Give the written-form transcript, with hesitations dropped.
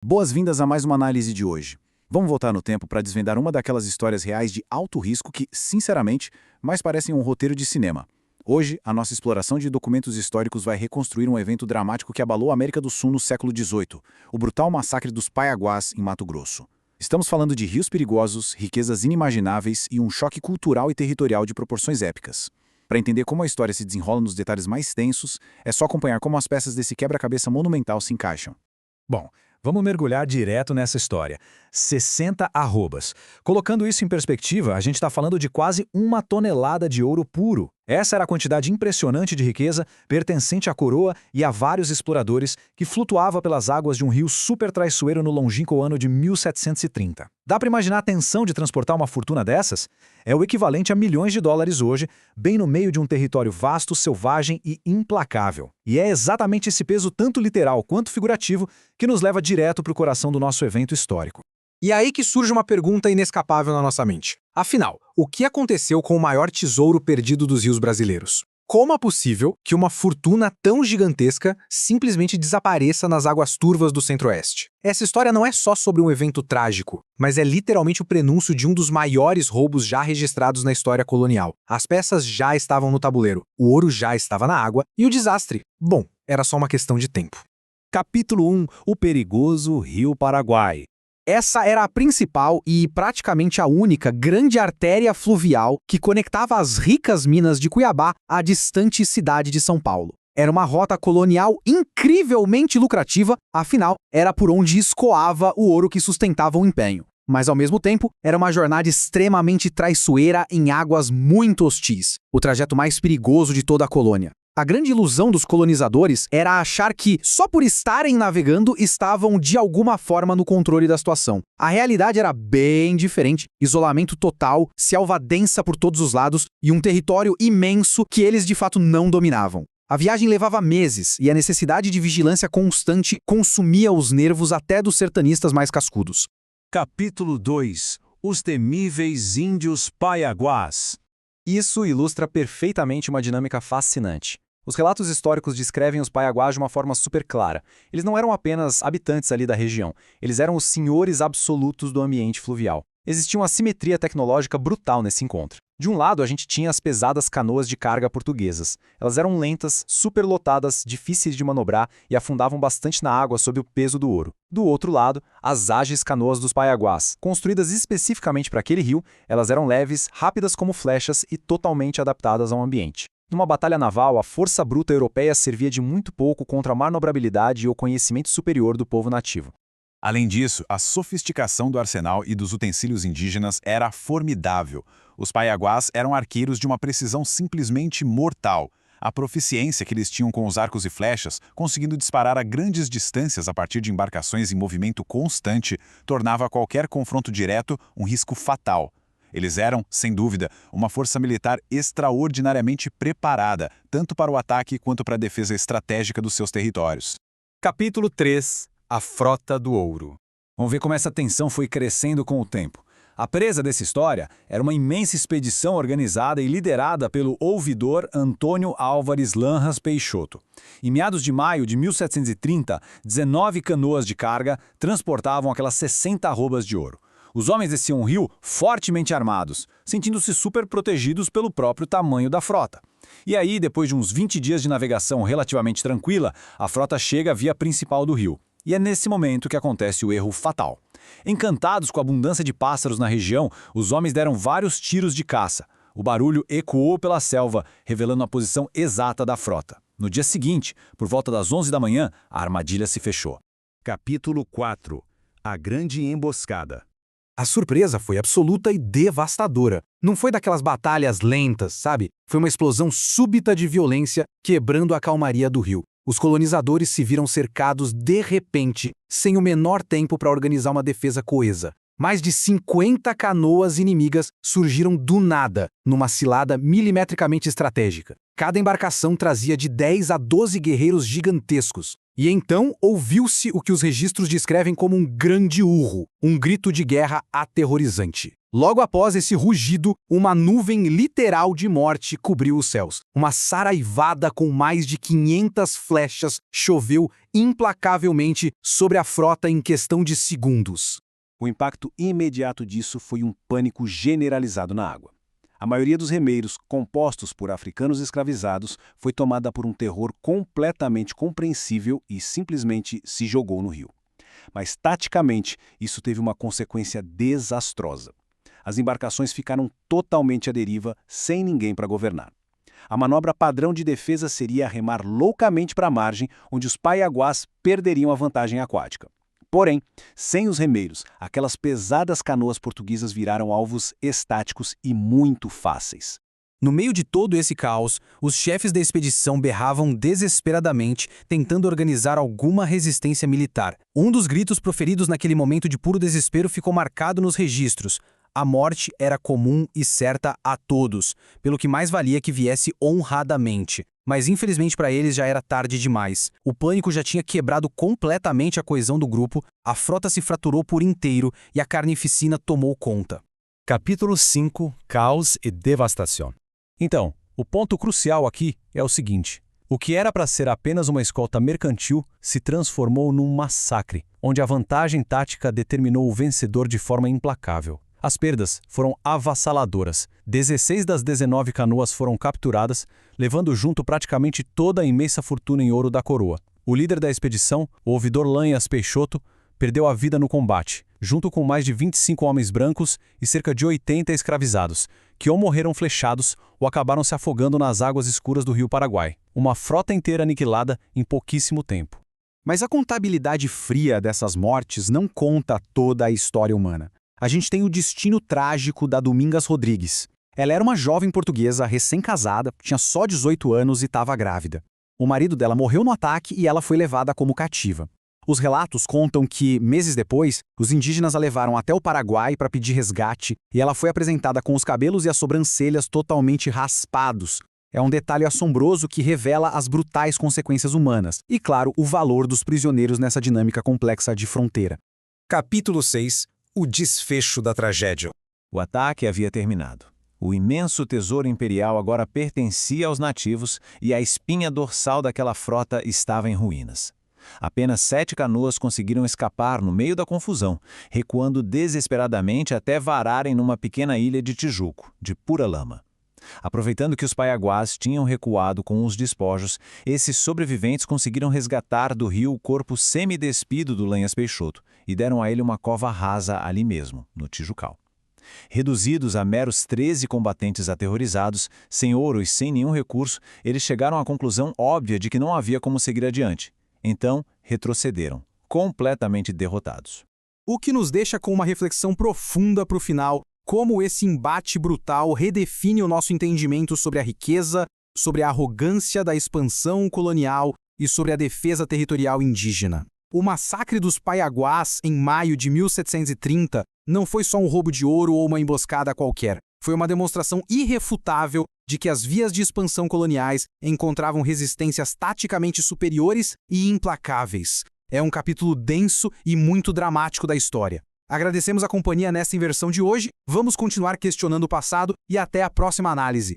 Boas-vindas a mais uma análise de hoje. Vamos voltar no tempo para desvendar uma daquelas histórias reais de alto risco que, sinceramente, mais parecem um roteiro de cinema. Hoje, a nossa exploração de documentos históricos vai reconstruir um evento dramático que abalou a América do Sul no século XVIII, o brutal massacre dos Paiaguás, em Mato Grosso. Estamos falando de rios perigosos, riquezas inimagináveis e um choque cultural e territorial de proporções épicas. Para entender como a história se desenrola nos detalhes mais tensos, é só acompanhar como as peças desse quebra-cabeça monumental se encaixam. Bom, vamos mergulhar direto nessa história. 60 arrobas. Colocando isso em perspectiva, a gente está falando de quase 1 tonelada de ouro puro. Essa era a quantidade impressionante de riqueza pertencente à coroa e a vários exploradores que flutuava pelas águas de um rio super traiçoeiro no longínquo ano de 1730. Dá para imaginar a tensão de transportar uma fortuna dessas? É o equivalente a milhões de dólares hoje, bem no meio de um território vasto, selvagem e implacável. E é exatamente esse peso tanto literal quanto figurativo que nos leva direto para o coração do nosso evento histórico. E aí que surge uma pergunta inescapável na nossa mente. Afinal, o que aconteceu com o maior tesouro perdido dos rios brasileiros? Como é possível que uma fortuna tão gigantesca simplesmente desapareça nas águas turvas do Centro-Oeste? Essa história não é só sobre um evento trágico, mas é literalmente o prenúncio de um dos maiores roubos já registrados na história colonial. As peças já estavam no tabuleiro, o ouro já estava na água e o desastre, bom, era só uma questão de tempo. Capítulo 1. O perigoso Rio Paraguai. Essa era a principal e praticamente a única grande artéria fluvial que conectava as ricas minas de Cuiabá à distante cidade de São Paulo. Era uma rota colonial incrivelmente lucrativa, afinal, era por onde escoava o ouro que sustentava o empenho. Mas, ao mesmo tempo, era uma jornada extremamente traiçoeira em águas muito hostis, o trajeto mais perigoso de toda a colônia. A grande ilusão dos colonizadores era achar que, só por estarem navegando, estavam de alguma forma no controle da situação. A realidade era bem diferente: isolamento total, selva densa por todos os lados e um território imenso que eles de fato não dominavam. A viagem levava meses e a necessidade de vigilância constante consumia os nervos até dos sertanistas mais cascudos. Capítulo 2. Os temíveis índios Paiaguás. Isso ilustra perfeitamente uma dinâmica fascinante. Os relatos históricos descrevem os Paiaguás de uma forma super clara. Eles não eram apenas habitantes ali da região, eles eram os senhores absolutos do ambiente fluvial. Existia uma simetria tecnológica brutal nesse encontro. De um lado, a gente tinha as pesadas canoas de carga portuguesas. Elas eram lentas, superlotadas, difíceis de manobrar e afundavam bastante na água sob o peso do ouro. Do outro lado, as ágeis canoas dos Paiaguás. Construídas especificamente para aquele rio, elas eram leves, rápidas como flechas e totalmente adaptadas ao ambiente. Numa batalha naval, a força bruta europeia servia de muito pouco contra a manobrabilidade e o conhecimento superior do povo nativo. Além disso, a sofisticação do arsenal e dos utensílios indígenas era formidável. Os Paiaguás eram arqueiros de uma precisão simplesmente mortal. A proficiência que eles tinham com os arcos e flechas, conseguindo disparar a grandes distâncias a partir de embarcações em movimento constante, tornava qualquer confronto direto um risco fatal. Eles eram, sem dúvida, uma força militar extraordinariamente preparada, tanto para o ataque quanto para a defesa estratégica dos seus territórios. Capítulo 3. A Frota do Ouro. Vamos ver como essa tensão foi crescendo com o tempo. A presa dessa história era uma imensa expedição organizada e liderada pelo ouvidor Antônio Álvares Lanhas Peixoto. Em meados de maio de 1730, 19 canoas de carga transportavam aquelas 60 arrobas de ouro. Os homens desciam o rio fortemente armados, sentindo-se super protegidos pelo próprio tamanho da frota. E aí, depois de uns 20 dias de navegação relativamente tranquila, a frota chega à via principal do rio. E é nesse momento que acontece o erro fatal. Encantados com a abundância de pássaros na região, os homens deram vários tiros de caça. O barulho ecoou pela selva, revelando a posição exata da frota. No dia seguinte, por volta das 11 da manhã, a armadilha se fechou. Capítulo 4. A Grande Emboscada. A surpresa foi absoluta e devastadora. Não foi daquelas batalhas lentas, sabe? Foi uma explosão súbita de violência, quebrando a calmaria do rio. Os colonizadores se viram cercados de repente, sem o menor tempo para organizar uma defesa coesa. Mais de 50 canoas inimigas surgiram do nada, numa cilada milimetricamente estratégica. Cada embarcação trazia de 10 a 12 guerreiros gigantescos. E então ouviu-se o que os registros descrevem como um grande urro, um grito de guerra aterrorizante. Logo após esse rugido, uma nuvem literal de morte cobriu os céus. Uma saraivada com mais de 500 flechas choveu implacavelmente sobre a frota em questão de segundos. O impacto imediato disso foi um pânico generalizado na água. A maioria dos remeiros, compostos por africanos escravizados, foi tomada por um terror completamente compreensível e simplesmente se jogou no rio. Mas, taticamente, isso teve uma consequência desastrosa. As embarcações ficaram totalmente à deriva, sem ninguém para governar. A manobra padrão de defesa seria remar loucamente para a margem, onde os paiaguás perderiam a vantagem aquática. Porém, sem os remeiros, aquelas pesadas canoas portuguesas viraram alvos estáticos e muito fáceis. No meio de todo esse caos, os chefes da expedição berravam desesperadamente, tentando organizar alguma resistência militar. Um dos gritos proferidos naquele momento de puro desespero ficou marcado nos registros. A morte era comum e certa a todos, pelo que mais valia que viesse honradamente. Mas infelizmente para eles já era tarde demais. O pânico já tinha quebrado completamente a coesão do grupo, a frota se fraturou por inteiro e a carnificina tomou conta. Capítulo 5 – Caos e Devastação. Então, o ponto crucial aqui é o seguinte. O que era para ser apenas uma escolta mercantil se transformou num massacre, onde a vantagem tática determinou o vencedor de forma implacável. As perdas foram avassaladoras. 16 das 19 canoas foram capturadas, levando junto praticamente toda a imensa fortuna em ouro da coroa. O líder da expedição, o ouvidor Lanhas Peixoto, perdeu a vida no combate, junto com mais de 25 homens brancos e cerca de 80 escravizados, que ou morreram flechados ou acabaram se afogando nas águas escuras do rio Paraguai. Uma frota inteira aniquilada em pouquíssimo tempo. Mas a contabilidade fria dessas mortes não conta toda a história humana. A gente tem o destino trágico da Domingas Rodrigues. Ela era uma jovem portuguesa recém-casada, tinha só 18 anos e estava grávida. O marido dela morreu no ataque e ela foi levada como cativa. Os relatos contam que, meses depois, os indígenas a levaram até o Paraguai para pedir resgate e ela foi apresentada com os cabelos e as sobrancelhas totalmente raspados. É um detalhe assombroso que revela as brutais consequências humanas e, claro, o valor dos prisioneiros nessa dinâmica complexa de fronteira. Capítulo 6 – O desfecho da tragédia. O ataque havia terminado. O imenso tesouro imperial agora pertencia aos nativos e a espinha dorsal daquela frota estava em ruínas. Apenas 7 canoas conseguiram escapar no meio da confusão, recuando desesperadamente até vararem numa pequena ilha de Tijuco, de pura lama. Aproveitando que os paiaguás tinham recuado com os despojos, esses sobreviventes conseguiram resgatar do rio o corpo semi-despido do Lanhas Peixoto e deram a ele uma cova rasa ali mesmo, no Tijucal. Reduzidos a meros 13 combatentes aterrorizados, sem ouro e sem nenhum recurso, eles chegaram à conclusão óbvia de que não havia como seguir adiante. Então, retrocederam, completamente derrotados. O que nos deixa com uma reflexão profunda para o final, como esse embate brutal redefine o nosso entendimento sobre a riqueza, sobre a arrogância da expansão colonial e sobre a defesa territorial indígena. O massacre dos Paiaguás, em maio de 1730, não foi só um roubo de ouro ou uma emboscada qualquer. Foi uma demonstração irrefutável de que as vias de expansão coloniais encontravam resistências taticamente superiores e implacáveis. É um capítulo denso e muito dramático da história. Agradecemos a companhia nesta inversão de hoje, vamos continuar questionando o passado e até a próxima análise.